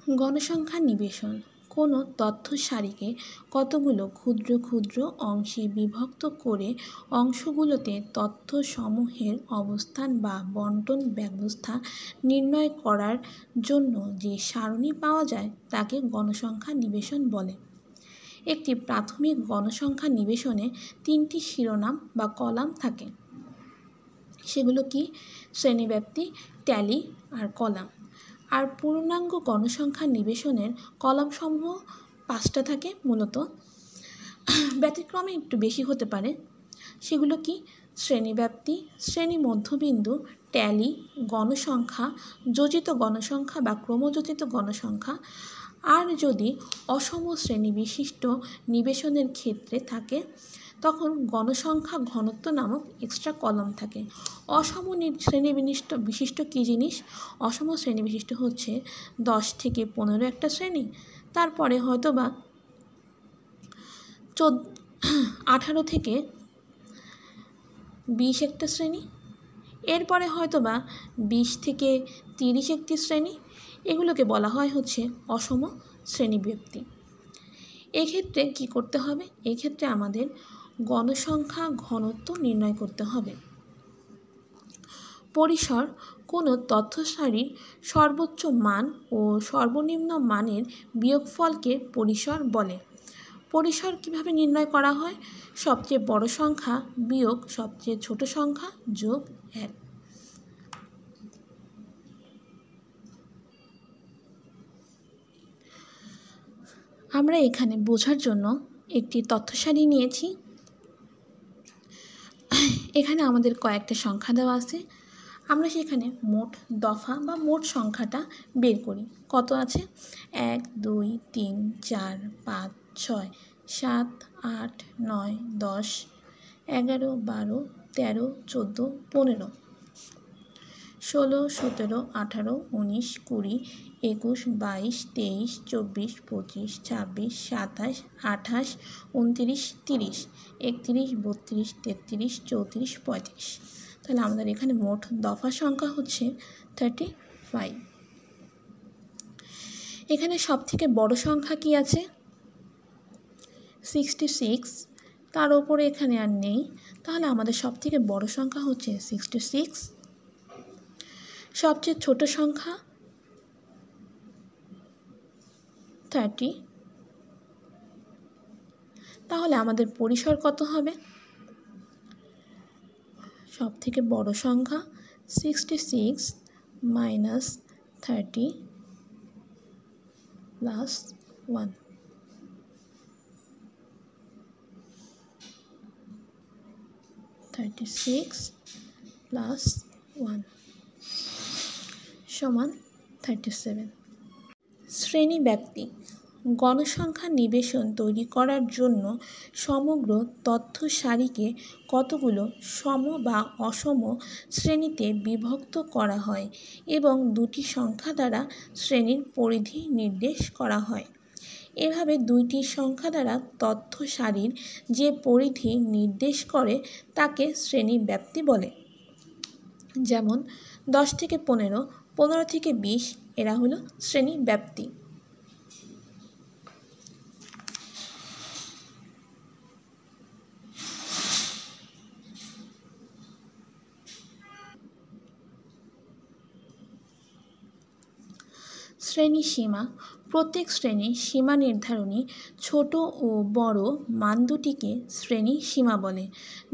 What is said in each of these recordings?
গণসংখ্যা নিবেশন কোনো তথ্য সারিকে কতগুলো ক্ষুদ্র ক্ষুদ্র অংশে বিভক্ত করে অংশগুলোতে তথ্যসমূহের অবস্থান বা বণ্টন ব্যবস্থা নির্ণয় করার জন্য যে সারণী পাওয়া যায় তাকে গণসংখ্যা নিবেশন বলে। একটি প্রাথমিক গণসংখ্যা নিবেশনে 3টি শিরোনাম বা কলাম থাকে। সেগুলো কি? শ্রেণীব্যাপ্তি, ট্যালি আর কলাম। আর পূর্ণাঙ্গ গণসংখ্যা নিবেশনের কলামসমূহ 5টা থাকে মূলত, ব্যতিক্রমে একটু বেশি হতে পারে। সেগুলো কি? শ্রেণীব্যাপ্তি, শ্রেণী মধ্যবিন্দু, ট্যালি, গণসংখ্যা, যোজিত গণসংখ্যা বা ক্রমযোজিত গণসংখ্যা। আর যদি অসম শ্রেণী বিশিষ্ট নিবেশনের ক্ষেত্রে থাকে তখন গণসংখ্যা ঘনত্ব নামক এক্সট্রা কলাম থাকে। অসম শ্রেণী বিশিষ্ট কী জিনিস? অসম শ্রেণী বিশিষ্ট হচ্ছে 10 থেকে 15 একটা শ্রেণী, তারপরে হয়তো বা 18 থেকে 20 একটা শ্রেণী, এরপরে হয়তো বা 20 থেকে 30 একটি শ্রেণী। এগুলোকে বলা হয় হচ্ছে অসম শ্রেণীব্যাপ্তি। এক্ষেত্রে কি করতে হবে? এক্ষেত্রে আমাদের গণসংখ্যা ঘনত্ব নির্ণয় করতে হবে। পরিসর কোনো তথ্য সারির সর্বোচ্চ মান ও সর্বনিম্ন মানের বিয়োগফলকে পরিসর বলে। পরিসর কিভাবে নির্ণয় করা হয়? সবচেয়ে বড় সংখ্যা বিয়োগ সবচেয়ে ছোট সংখ্যা যোগ 1। আমরা এখানে বোঝার জন্য একটি তথ্য সারি নিয়েছি। এখানে আমাদের কয়েকটা সংখ্যা দেওয়া আছে। আমরা সেখানে মোট দফা বা মোট সংখ্যাটা বের করি। কত আছে? 1 2 3 4 5 6 7 8 9 10 11 12 13 14 15 16 17 18 19 20 21 22 23 24 25 26 27 28 29 30 31 32 33 34 35। তাহলে আমাদের এখানে মোট দফা সংখ্যা হচ্ছে 35। এখানে সবথেকে বড় সংখ্যা কি আছে? 66। তার উপরে এখানে আর নেই, তাহলে আমাদের সবথেকে বড় সংখ্যা হচ্ছে 66। সবচেয়ে ছোট সংখ্যা 30। তাহলে আমাদের পরিসর কত হবে? সবথেকে বড় সংখ্যা 66 মাইনাস 30 প্লাস 1। 36 প্লাস 1 সমান 37। শ্রেণীব্যাপ্তি গণসংখ্যা নিবেশন তৈরি করার জন্য সমগ্র তথ্য সারিকে কতগুলো সম বা অসম শ্রেণীতে বিভক্ত করা হয় এবং দুটি সংখ্যা দ্বারা শ্রেণীর পরিধি নির্দেশ করা হয়। এভাবে দুইটি সংখ্যা দ্বারা তথ্য সারির যে পরিধি নির্দেশ করে তাকে শ্রেণীব্যাপ্তি বলে। যেমন 10 থেকে 15, 15 থেকে 20 এরা হলো শ্রেণীব্যাপ্তি। শ্রেণী সীমা প্রত্যেক শ্রেণীর সীমা নির্ধারণী ছোট ও বড় মান দুটিকে শ্রেণী সীমা বলে।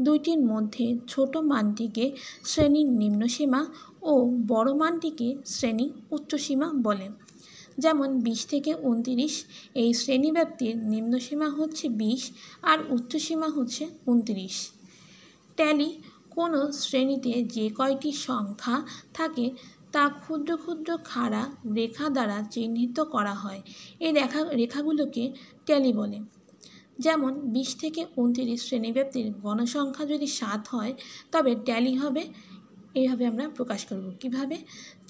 দুইটির মধ্যে ছোট মানটিকে শ্রেণীর নিম্নসীমা ও বড় মানটিকে শ্রেণী উচ্চসীমা বলে। যেমন 20 থেকে 29 এই শ্রেণীব্যাপ্তির নিম্নসীমা হচ্ছে 20 আর উচ্চসীমা হচ্ছে 29। ট্যালি কোনো শ্রেণীতে যে কয়টি সংখ্যা থাকে তা ক্ষুদ্র ক্ষুদ্র খাড়া রেখা দ্বারা চিহ্নিত করা হয়। এই রেখাগুলোকে ট্যালি বলে। যেমন 20 থেকে 29 শ্রেণীব্যাপ্তির গণসংখ্যা যদি 7 হয় তবে ট্যালি হবে, এইভাবে আমরা প্রকাশ করব। কিভাবে?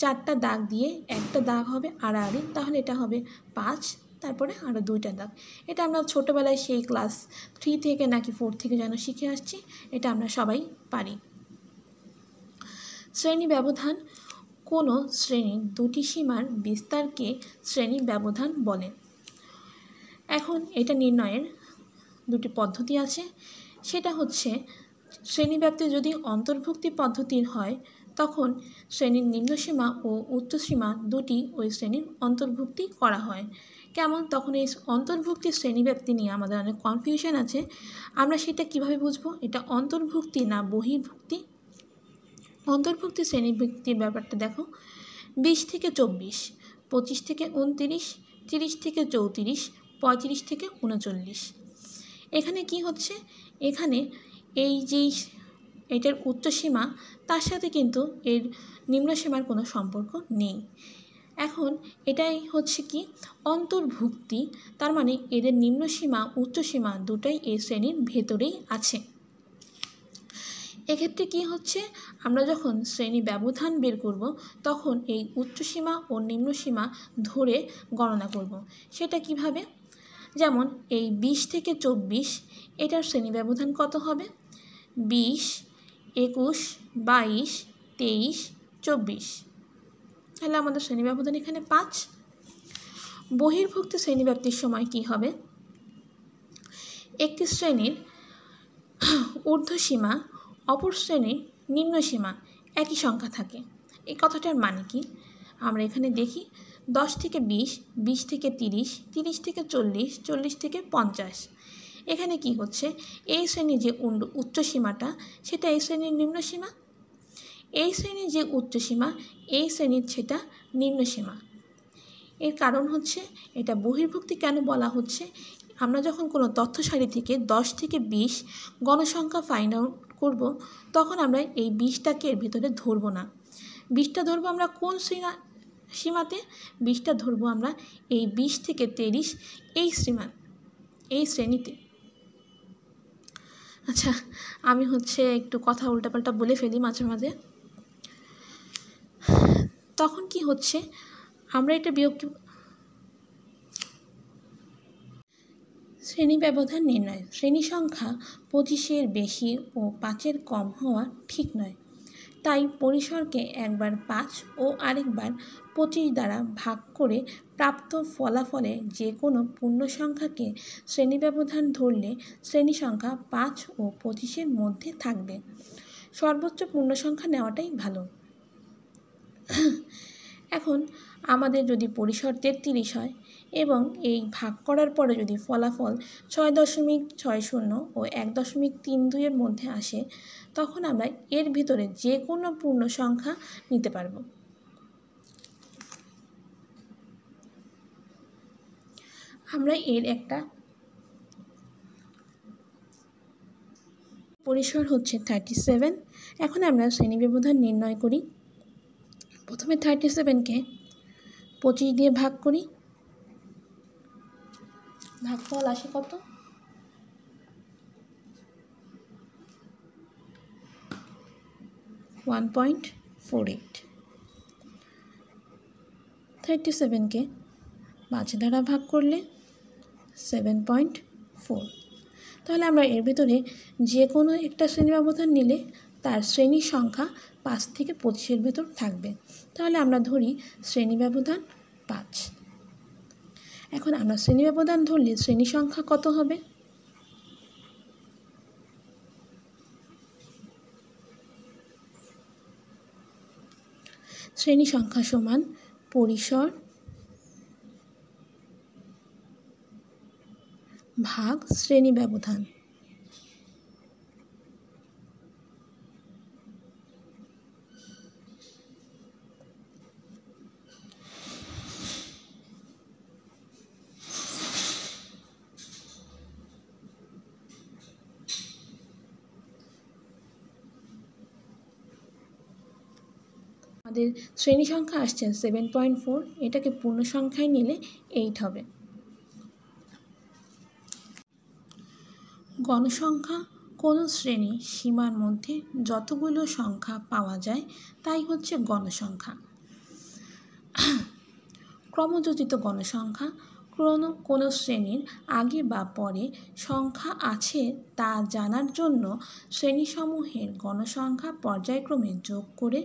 4টা দাগ দিয়ে একটা দাগ হবে আড়াআড়ি, তাহলে এটা হবে 5, তারপরে আরও 2টা দাগ। এটা আমরা ছোটোবেলায় সেই ক্লাস 3 থেকে নাকি 4 থেকে যেন শিখে আসছি, এটা আমরা সবাই পারি। শ্রেণী ব্যবধান কোনো শ্রেণীর দুটি সীমার বিস্তারকে শ্রেণী ব্যবধান বলে। এখন এটা নির্ণয়ের দুটি পদ্ধতি আছে। সেটা হচ্ছে শ্রেণীব্যাপ্তি যদি অন্তর্ভুক্তি পদ্ধতির হয় তখন শ্রেণীর নিম্নসীমা ও উচ্চসীমা দুটি ওই শ্রেণীর অন্তর্ভুক্তি করা হয়। কেমন? তখন এই অন্তর্ভুক্তি শ্রেণীব্যাপ্তি নিয়ে আমাদের অনেক কনফিউশন আছে। আমরা সেটা কিভাবে বুঝবো? এটা অন্তর্ভুক্তি না বহির্ভুক্তি? অন্তর্ভুক্তি শ্রেণীভুক্তির ব্যাপারটা দেখো, 20 থেকে 24, 25 থেকে 29, 30 থেকে 34, 35 থেকে 39। এখানে কি হচ্ছে? এখানে এই যেই এটার উচ্চসীমা তার সাথে কিন্তু এর নিম্নসীমার কোনো সম্পর্ক নেই। এখন এটাই হচ্ছে কি অন্তর্ভুক্তি, তার মানে এদের নিম্নসীমা উচ্চসীমা দুটোই এই শ্রেণীর ভেতরেই আছে। এক্ষেত্রে কি হচ্ছে, আমরা যখন শ্রেণী ব্যবধান বের করব তখন এই উচ্চসীমা ও নিম্নসীমা ধরে গণনা করব। সেটা কিভাবে? যেমন এই 20 থেকে 24 এটার শ্রেণী ব্যবধান কত হবে? 20, 21, 22, 23, 24। তাহলে আমাদের শ্রেণী ব্যবধান এখানে 5। বহির্ভুক্ত শ্রেণীব্যাপ্তির সময় কি হবে? একটি শ্রেণীর ঊর্ধ্বসীমা অপর শ্রেণীর নিম্নসীমা একই সংখ্যা থাকে। এই কথাটার মানে কি? আমরা এখানে দেখি 10 থেকে 20, 20 থেকে 30, 30 থেকে 40, 40 থেকে 50। এখানে কি হচ্ছে, এই শ্রেণীর যে উচ্চসীমাটা সেটা এই শ্রেণীর নিম্নসীমা, এই শ্রেণীর যে উচ্চসীমা এই শ্রেণীর সেটা নিম্নসীমা। এর কারণ হচ্ছে এটা বহির্ভুক্তি কেন বলা হচ্ছে? আমরা যখন কোনো তথ্য সারি থেকে 10 থেকে 20 গণসংখ্যা ফাইন্ড আউট করব তখন আমরা এই 20টাকে এর ভিতরে ধরবো না। 20টা ধরবো আমরা কোন সীমাতে? 20টা ধরবো আমরা এই 20 থেকে 30 এই শ্রেণীতে। আচ্ছা, আমি একটু কথা উল্টাপাল্টা বলে ফেলি মাঝে মাঝে। তখন কি হচ্ছে, আমরা এটা শ্রেণী ব্যবধান নির্ণয়। শ্রেণী সংখ্যা 25-এর বেশি ও 5-এর কম হওয়া ঠিক নয়। তাই পরিসরকে একবার 5 ও আরেকবার 25 দ্বারা ভাগ করে প্রাপ্ত ফলাফলে যে কোনো পূর্ণ সংখ্যাকে শ্রেণী ব্যবধান ধরলে শ্রেণী সংখ্যা 5 ও 25-এর মধ্যে থাকবে। সর্বোচ্চ পূর্ণ সংখ্যা নেওয়াটাই ভালো। এখন আমাদের যদি পরিসর 33 হয় এবং এই ভাগ করার পরে যদি ফলাফল 6.60 ও 1.32-এর মধ্যে আসে তখন আমরা এর ভিতরে যে কোনো পূর্ণ সংখ্যা নিতে পারব। আমরা এর একটা পরিসর হচ্ছে 37। এখন আমরা শ্রেণী ব্যবধান নির্ণয় করি। প্রথমে 37কে 25 দিয়ে ভাগ করি। ভাগফল আসে কত? 1.48। 37কে 5 দ্বারা ভাগ করলে 7.4। তাহলে আমরা এর ভিতরে যে কোনো একটা শ্রেণী ব্যবধান নিলে তার শ্রেণীর সংখ্যা 5 থেকে 25-এর ভেতর থাকবে। তাহলে আমরা ধরি শ্রেণী ব্যবধান 5। এখন আমরা শ্রেণী ব্যবধান ধরলে শ্রেণী সংখ্যা কত হবে? শ্রেণী সংখ্যা সমান পরিসর ভাগ শ্রেণী ব্যবধান। আমাদের শ্রেণী সংখ্যা আসছে 7.4, এটাকে পূর্ণ সংখ্যায় নিলে 8 হবে। গণসংখ্যা কোনো শ্রেণী সীমার মধ্যে যতগুলো সংখ্যা পাওয়া যায় তাই হচ্ছে গণসংখ্যা। ক্রমযোজিত গণসংখ্যা, কোনো শ্রেণীর আগে বা পরে সংখ্যা আছে তা জানার জন্য শ্রেণীসমূহের গণসংখ্যা পর্যায়ক্রমে যোগ করে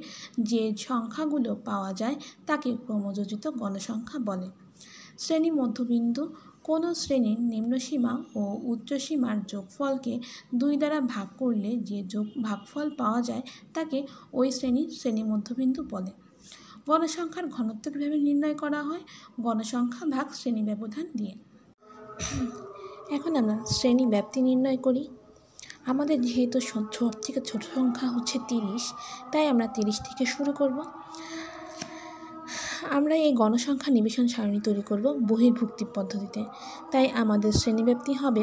যে সংখ্যাগুলো পাওয়া যায় তাকে ক্রমযোজিত গণসংখ্যা বলে। শ্রেণী মধ্যবিন্দু কোনো শ্রেণীর নিম্নসীমা ও উচ্চসীমার যোগফলকে 2 দ্বারা ভাগ করলে যে ভাগফল পাওয়া যায় তাকে ওই শ্রেণী মধ্যবিন্দু বলে। গণসংখ্যার ঘনত্ব কীভাবে নির্ণয় করা হয়? গণসংখ্যা ভাগ শ্রেণী ব্যবধান দিয়ে। এখন আমরা শ্রেণী ব্যাপ্তি নির্ণয় করি। আমাদের যেহেতু সব থেকে ছোট সংখ্যা হচ্ছে 30, তাই আমরা 30 থেকে শুরু করব। আমরা এই গণসংখ্যা নিবেশন সারণী তৈরি করব বহির্ভুক্তি পদ্ধতিতে, তাই আমাদের শ্রেণীব্যাপ্তি হবে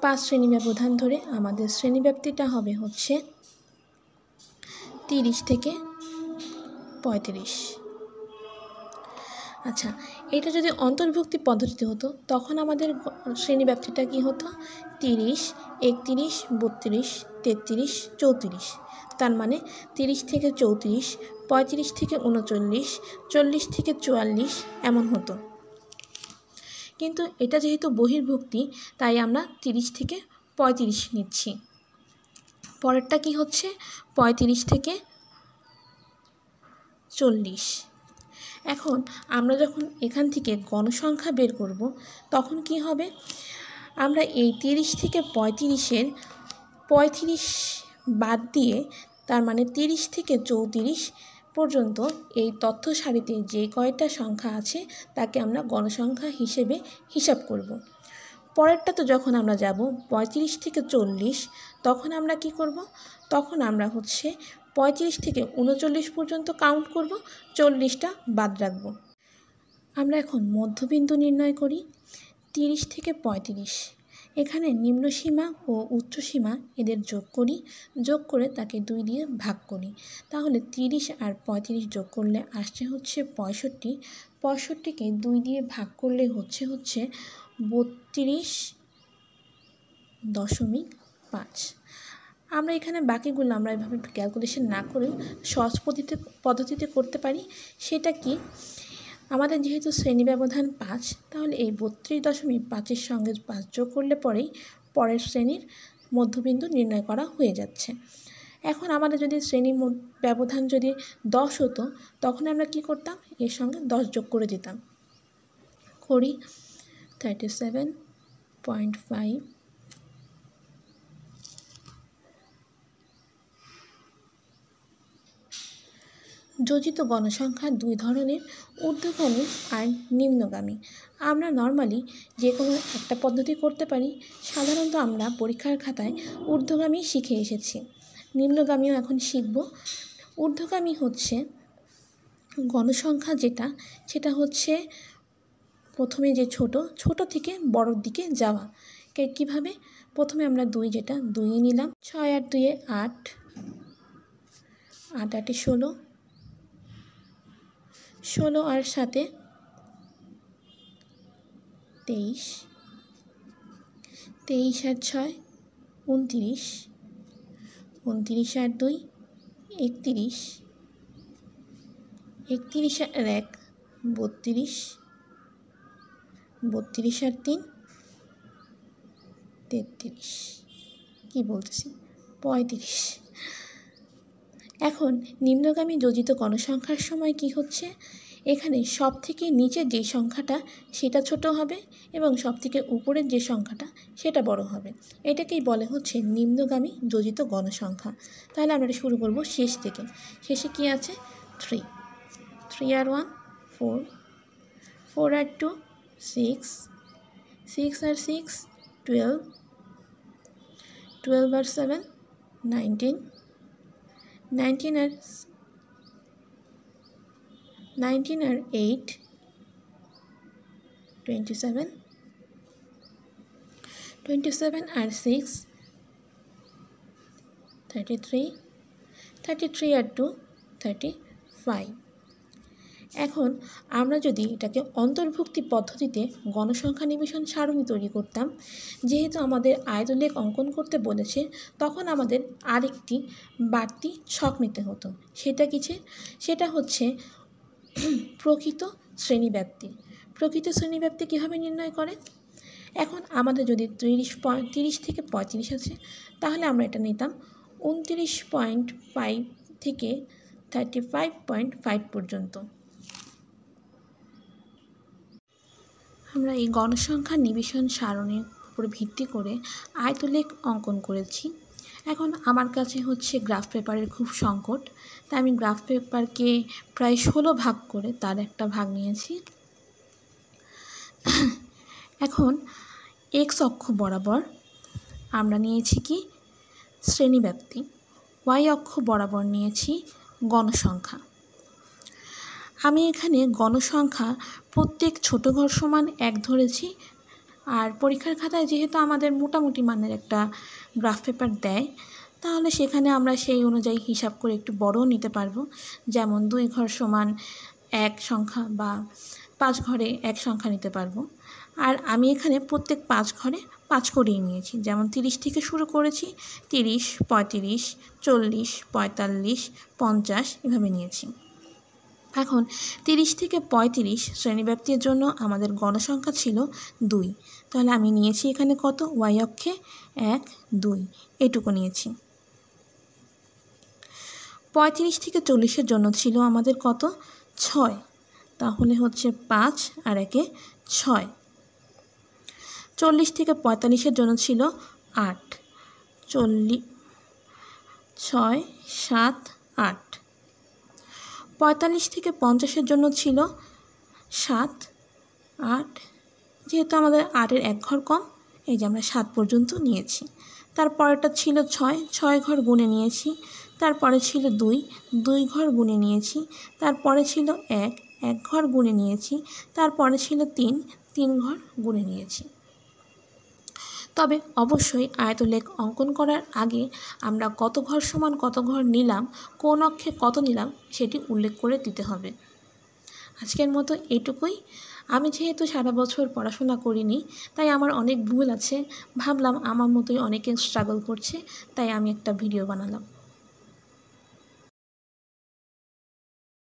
5 শ্রেণী ব্যবধান ধরে আমাদের শ্রেণীব্যাপ্তিটা হবে হচ্ছে 30 থেকে 35। আচ্ছা, এটা যদি অন্তর্ভুক্তি পদ্ধতিতে হতো তখন আমাদের শ্রেণীব্যাপ্তিটা কি হতো? 30, 31, 32, 33, 34। তার মানে 30 থেকে 34, 35 থেকে 39, 40 থেকে 44 এমন হতো। কিন্তু এটা যেহেতু বহির্ভুক্তি, তাই আমরা 30 থেকে 35 নিচ্ছি। পরেরটা কি হচ্ছে? 35 থেকে 40। এখন আমরা যখন এখান থেকে গণসংখ্যা বের করব তখন কি হবে? আমরা এই 30 থেকে 35-এর 35 বাদ দিয়ে, তার মানে 30 থেকে 34 পর্যন্ত এই তথ্য সারিতে যে কয়টা সংখ্যা আছে তাকে আমরা গণসংখ্যা হিসেবে হিসাব করব। পরেরটা তো যখন আমরা যাব 35 থেকে 40, তখন আমরা কি করব? তখন আমরা 35 থেকে 39 পর্যন্ত কাউন্ট করব, 40টা বাদ রাখব। আমরা এখন মধ্যবিন্দু নির্ণয় করি। 30 থেকে 35, এখানে নিম্নসীমা ও উচ্চসীমা এদের যোগ করে তাকে 2 দিয়ে ভাগ করি। তাহলে 30 আর 35 যোগ করলে আসছে 65। 65কে 2 দিয়ে ভাগ করলে হচ্ছে 32.5। আমরা এখানে বাকিগুলো আমরা এভাবে ক্যালকুলেশন না করেও সহজ পদ্ধতিতে করতে পারি। সেটা কি? আমাদের যেহেতু শ্রেণী ব্যবধান 5, তাহলে এই 32.5-এর সঙ্গে 5 যোগ করলে পরেই পরের শ্রেণীর মধ্যবিন্দু নির্ণয় করা হয়ে যাচ্ছে। এখন আমাদের যদি শ্রেণী ব্যবধান যদি 10 হতো, তখন আমরা কি করতাম? এর সঙ্গে 10 যোগ করে দিতাম। করি 37.5। যোজিত গণসংখ্যা 2 ধরনের, ঊর্ধ্বগামী আর নিম্নগামী। আমরা নর্মালি যে কোনো একটা পদ্ধতি করতে পারি। সাধারণত আমরা পরীক্ষার খাতায় ঊর্ধ্বগামী শিখে এসেছি, নিম্নগামীও এখন শিখব। ঊর্ধ্বগামী হচ্ছে গণসংখ্যা সেটা হচ্ছে প্রথমে যে ছোট থেকে বড়র দিকে যাওয়া। কীভাবে? প্রথমে আমরা 2 নিলাম, 6 আর 2 8, 8 8 16, 16 আর 7 23, 23 আর 6 29, 29 আর 2 31, 31 আর 1 32, 32 আর 3 33। কি বলতেছি? 35। এখন নিম্নগামী যোজিত গণসংখ্যার সময় কি হচ্ছে? এখানে সব থেকে নিচের যে সংখ্যাটা সেটা ছোট হবে এবং সব থেকে উপরের যে সংখ্যাটা সেটা বড় হবে। এটাকেই বলে নিম্নগামী যোজিত গণসংখ্যা। তাহলে আমরা শুরু করব শেষ থেকে। শেষে কি আছে? 3, 3 আর 1 4, 4 আর 2 6, 6 আর 6 12, 12 আর 7 19, 19 আর 8 27, 27 আর 6 33, 33 আর 2 35। এখন আমরা যদি এটাকে অন্তর্ভুক্তি পদ্ধতিতে গণসংখ্যা নিবেশন সারণী তৈরি করতাম, যেহেতু আমাদের আয়তলেখ অঙ্কন করতে বলেছে, তখন আমাদের আরেকটি বাড়তি ছক নিতে হতো। সেটা হচ্ছে প্রকৃত শ্রেণীব্যাপ্তি। প্রকৃত শ্রেণীব্যাপ্তি কীভাবে নির্ণয় করে? এখন আমাদের যদি 30 থেকে 35 আছে, তাহলে আমরা এটা নিতাম 29.5 থেকে 35.5 পর্যন্ত। আমরা এই গণসংখ্যা নিবেশন সারণীর উপর ভিত্তি করে আয়তলেখ অঙ্কন করেছি। এখন আমার কাছে হচ্ছে গ্রাফ পেপারের খুব সংকট, তাই আমি গ্রাফ পেপারকে প্রায় 16 ভাগ করে তার একটা ভাগ নিয়েছি। এখন এক্স অক্ষ বরাবর আমরা নিয়েছি কি শ্রেণীব্যাপ্তি, ওয়াই অক্ষ বরাবর নিয়েছি গণসংখ্যা। আমি এখানে গণসংখ্যা প্রত্যেক ছোট ঘর সমান 1 ধরেছি। আর পরীক্ষার খাতায় যেহেতু আমাদের মোটামুটি মানের একটা গ্রাফ পেপার দেয়, তাহলে সেখানে আমরা সেই অনুযায়ী হিসাব করে একটু বড়ও নিতে পারবো। যেমন 2 ঘর সমান 1 সংখ্যা বা 5 ঘরে 1 সংখ্যা নিতে পারবো। আর আমি এখানে প্রত্যেক 5 ঘরে 5 করেই নিয়েছি। যেমন 30 থেকে শুরু করেছি, 30, 35, 40, 45, 50 এভাবে নিয়েছি। এখন 30 থেকে 35 শ্রেণীব্যাপ্তির জন্য আমাদের গণসংখ্যা ছিল 2, তাহলে আমি নিয়েছি এখানে কত? ওয়াই অক্ষে 1, 2 এটুকু নিয়েছি। 35 থেকে 40-এর জন্য ছিল আমাদের কত? 6, তাহলে হচ্ছে 5 আর 1 6। 40 থেকে 45-এর জন্য ছিল 8, 40, 6, 7, 8। 45 থেকে 50-এর জন্য ছিল 7, 8, যেহেতু আমাদের 8-এর 1 ঘর কম, এই যে আমরা 7 পর্যন্ত নিয়েছি। তারপরেটা ছিল 6, 6 ঘর গুনে নিয়েছি। তারপরে ছিল 2, 2 ঘর গুনে নিয়েছি। তারপরে ছিল 1, 1 ঘর গুনে নিয়েছি। তারপরে ছিল 3, 3 ঘর গুনে নিয়েছি। তবে অবশ্যই আয়তলেখ অঙ্কন করার আগে আমরা কত ঘর সমান কত ঘর নিলাম, কোন অক্ষে কত নিলাম সেটি উল্লেখ করে দিতে হবে। আজকের মতো এটুকুই। আমি যেহেতু সারা বছর পড়াশোনা করিনি, তাই আমার অনেক ভুল আছে। ভাবলাম আমার মতোই অনেকে স্ট্রাগল করছে, তাই আমি একটা ভিডিও বানালাম।